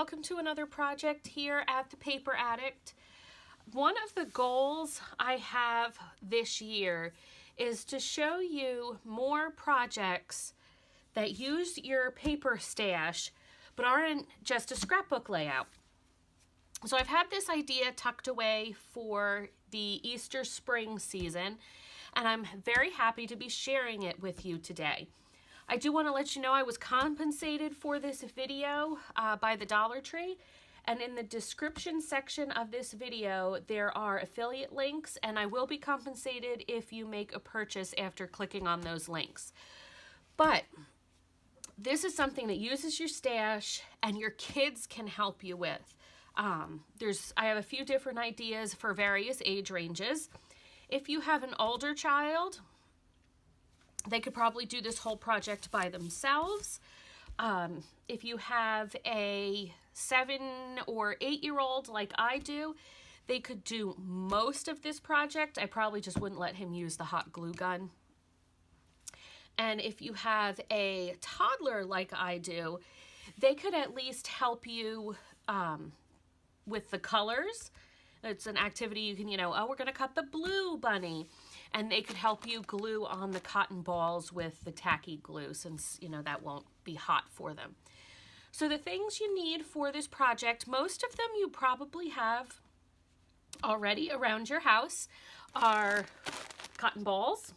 welcome to another project here at the Paper Addict. One of the goals I have this year is to show you more projects that use your paper stash but aren't just a scrapbook layout. So I've had this idea tucked away for the Easter spring season, and I'm very happy to be sharing it with you today. I do want to let you know I was compensated for this video by the Dollar Tree, and in the description section of this video there are affiliate links, and I will be compensated if you make a purchase after clicking on those links. But this is something that uses your stash and your kids can help you with. I have a few different ideas for various age ranges. If you have an older child, they could probably do this whole project by themselves. If you have a 7 or 8-year-old like I do, they could do most of this project. I probably just wouldn't let him use the hot glue gun. And if you have a toddler like I do, they could at least help you with the colors. It's an activity you can, oh, we're going to cut the blue bunny. And they could help you glue on the cotton balls with the tacky glue, since, that won't be hot for them. So the things you need for this project, most of them you probably have already around your house, are cotton balls.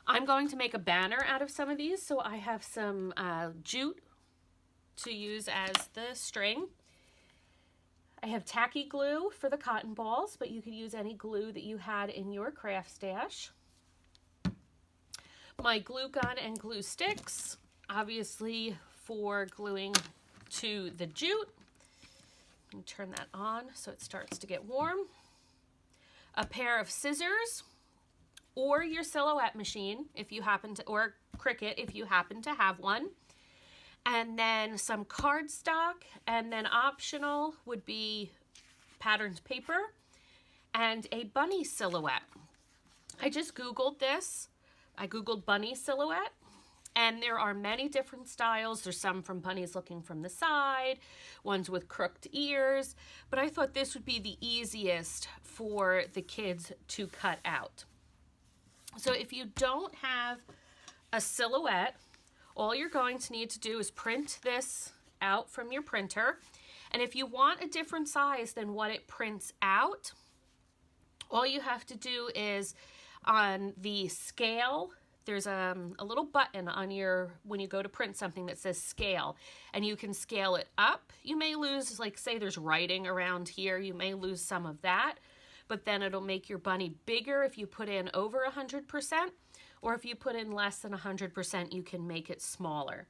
I'm going to make a banner out of some of these, so I have some jute to use as the string. I have tacky glue for the cotton balls, but you could use any glue that you had in your craft stash. My glue gun and glue sticks, obviously for gluing to the jute. And turn that on so it starts to get warm. A pair of scissors, or your silhouette machine if you happen to, or Cricut if you happen to have one. And then some cardstock, and then optional would be patterned paper and a bunny silhouette. I just Googled this. I Googled bunny silhouette, and there are many different styles. There's some from bunnies looking from the side, ones with crooked ears, but I thought this would be the easiest for the kids to cut out. So if you don't have a silhouette, all you're going to need to do is print this out from your printer. And if you want a different size than what it prints out, all you have to do is on the scale, there's a little button on when you go to print something that says scale, and you can scale it up. You may lose, like say there's writing around here, you may lose some of that, but then it'll make your bunny bigger if you put in over 100%. Or if you put in less than 100%, you can make it smaller.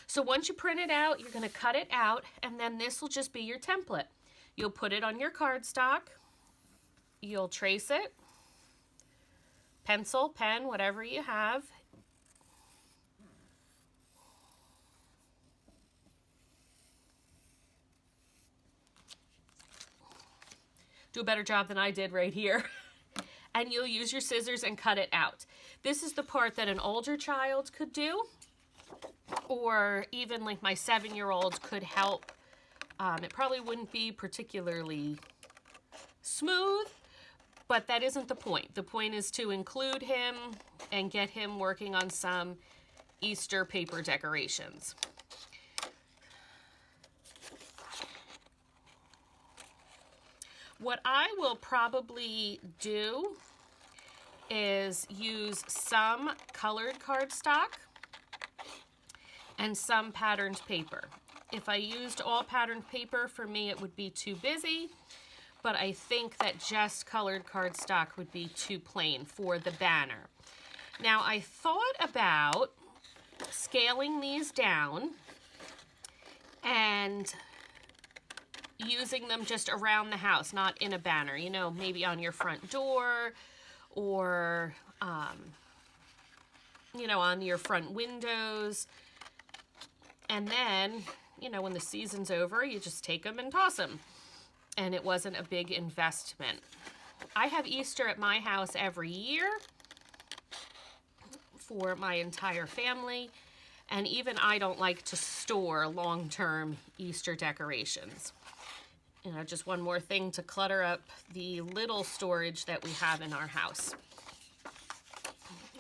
So once you print it out, you're going to cut it out, and then this will just be your template. You'll put it on your cardstock. You'll trace it. Pencil, pen, whatever you have. Do a better job than I did right here. And you'll use your scissors and cut it out. This is the part that an older child could do, or even like my 7-year-old could help. It probably wouldn't be particularly smooth, but that isn't the point. The point is to include him and get him working on some Easter paper decorations. What I will probably do is use some colored cardstock and some patterned paper. If I used all patterned paper, for me it would be too busy, but I think that just colored cardstock would be too plain for the banner. Now I thought about scaling these down and using them just around the house, not in a banner, maybe on your front door or, on your front windows. And then, when the season's over, you just take them and toss them. And it wasn't a big investment. I have Easter at my house every year for my entire family. And even I don't like to store long-term Easter decorations. You know, just one more thing to clutter up the little storage that we have in our house.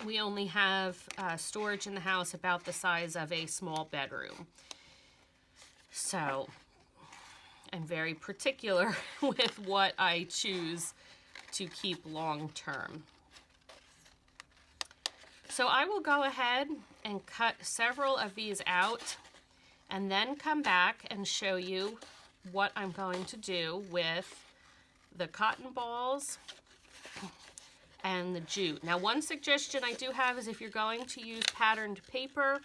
We only have storage in the house about the size of a small bedroom. So I'm very particular with what I choose to keep long term. So I will go ahead and cut several of these out and then come back and show you what I'm going to do with the cotton balls and the jute. Now, one suggestion I do have is if you're going to use patterned paper,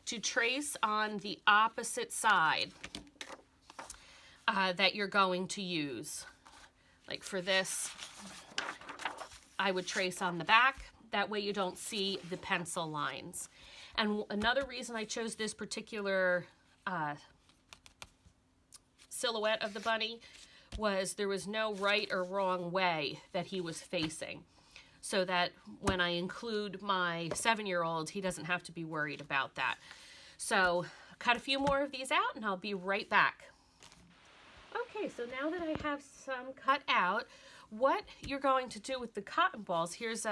to trace on the opposite side that you're going to use. Like for this, I would trace on the back. That way you don't see the pencil lines. And another reason I chose this particular silhouette of the bunny was there was no right or wrong way that he was facing. So that when I include my 7-year-old, he doesn't have to be worried about that. So cut a few more of these out and I'll be right back. Okay, so now that I have some cut out, what you're going to do with the cotton balls, here's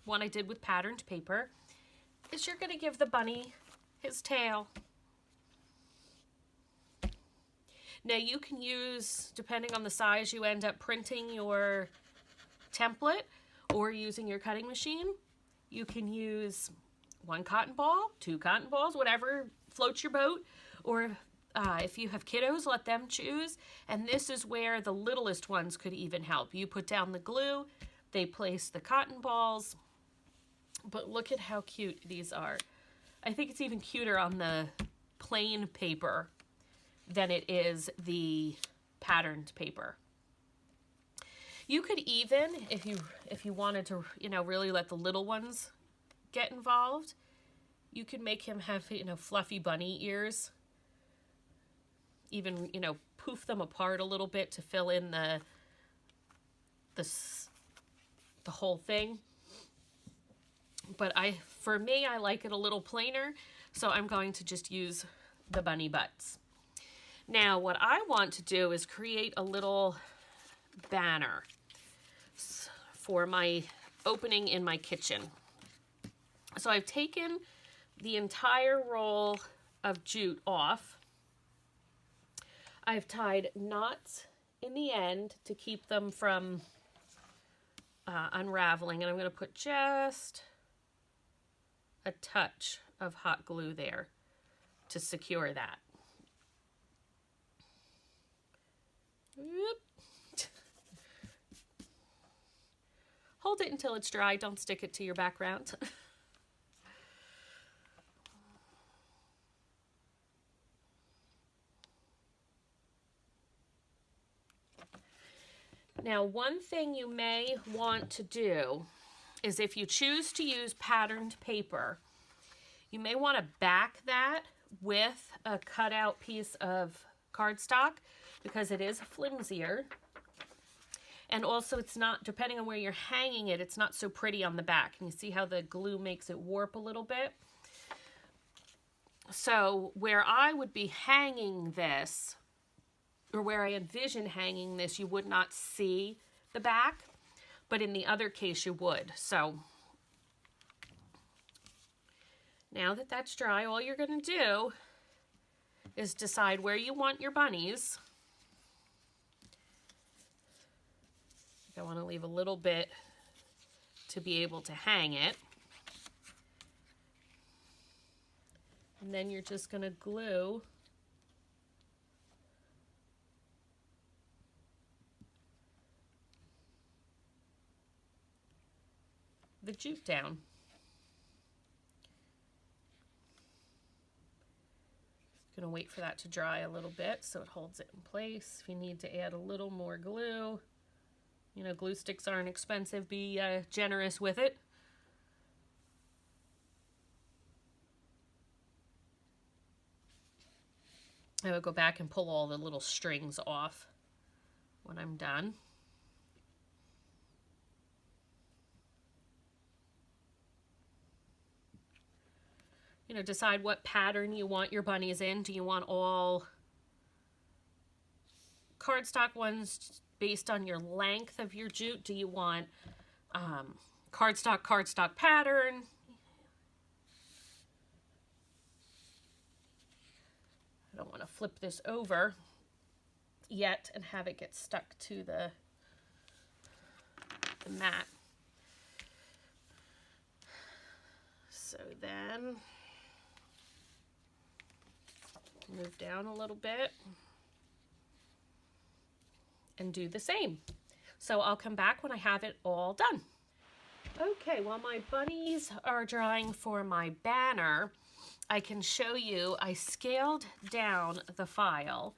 one I did with patterned paper, is you're going to give the bunny his tail. Now you can use, depending on the size you end up printing your template or using your cutting machine, you can use 1 cotton ball, 2 cotton balls, whatever floats your boat, or if you have kiddos, let them choose. And this is where the littlest ones could even help. You put down the glue, they place the cotton balls, but look at how cute these are. I think it's even cuter on the plain paper than it is the patterned paper. You could even, if you wanted to, you know, really let the little ones get involved, you could make him have, you know, fluffy bunny ears. Even, you know, poof them apart a little bit to fill in the whole thing. But for me, I like it a little plainer, so I'm going to just use the bunny butts. Now, what I want to do is create a little banner for my opening in my kitchen. So I've taken the entire roll of jute off. I've tied knots in the end to keep them from unraveling, and I'm going to put just a touch of hot glue there to secure that. Whoop. Hold it until it's dry. Don't stick it to your background. Now, one thing you may want to do is if you choose to use patterned paper, you may want to back that with a cutout piece of cardstock because it is flimsier. And also it's not, depending on where you're hanging it, it's not so pretty on the back. And you see how the glue makes it warp a little bit? So where I would be hanging this, or where I envision hanging this, you would not see the back, but in the other case you would. So now that that's dry, all you're going to do is decide where you want your bunnies. I want to leave a little bit to be able to hang it. And then you're just going to glue the jute down. Going to wait for that to dry a little bit so it holds it in place. If you need to add a little more glue, you know, glue sticks aren't expensive. Be generous with it. I will go back and pull all the little strings off when I'm done. You know, decide what pattern you want your bunnies in. Do you want all cardstock ones based on your length of your jute? Do you want cardstock pattern? I don't want to flip this over yet and have it get stuck to the mat. So then move down a little bit and do the same. So I'll come back when I have it all done. Okay, while my bunnies are drying for my banner, I can show you I scaled down the file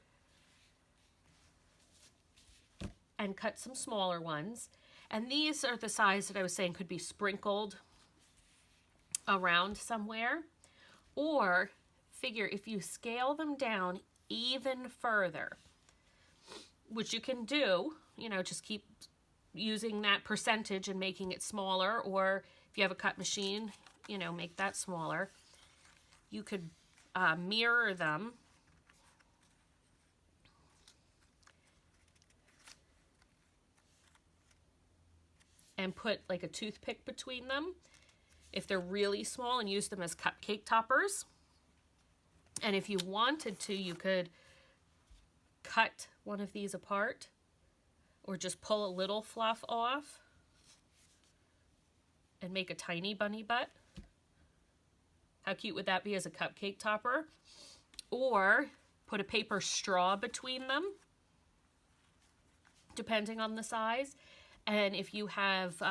and cut some smaller ones. And these are the size that I was saying could be sprinkled around somewhere. Or figure if you scale them down even further, which you can do, you know, just keep using that percentage and making it smaller, or if you have a cut machine, you know, make that smaller. You could mirror them and put like a toothpick between them if they're really small, and use them as cupcake toppers. And if you wanted to, you could cut one of these apart or just pull a little fluff off and make a tiny bunny butt. How cute would that be as a cupcake topper? Or put a paper straw between them, depending on the size. And if you have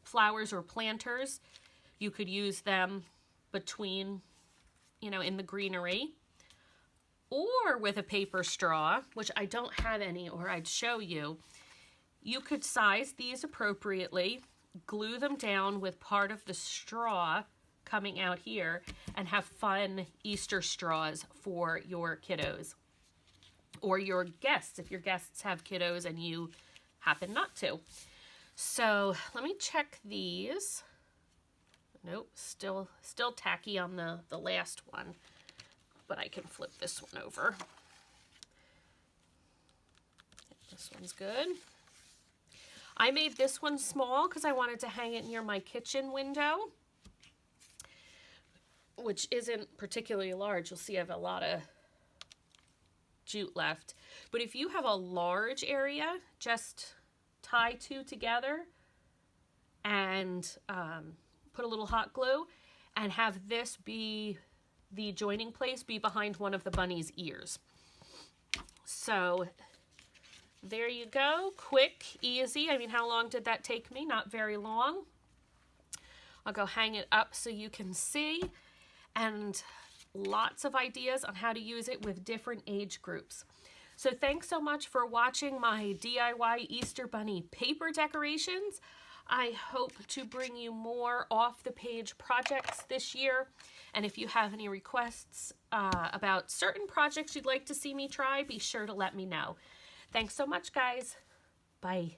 flowers or planters, you could use them between, you know, in the greenery. Or with a paper straw, which I don't have any, or I'd show you, you could size these appropriately, glue them down with part of the straw coming out here, and have fun Easter straws for your kiddos or your guests, if your guests have kiddos and you happen not to. So let me check these. Nope, still tacky on the last one, but I can flip this one over. This one's good. I made this one small because I wanted to hang it near my kitchen window, which isn't particularly large. You'll see I have a lot of jute left. But if you have a large area, just tie two together and put a little hot glue and have this be the joining place, be behind one of the bunny's ears. So there you go. Quick, easy. I mean, how long did that take me? Not very long. I'll go hang it up so you can see. And lots of ideas on how to use it with different age groups. So thanks so much for watching my DIY Easter Bunny paper decorations. I hope to bring you more off-the-page projects this year. And if you have any requests about certain projects you'd like to see me try, be sure to let me know. Thanks so much, guys. Bye.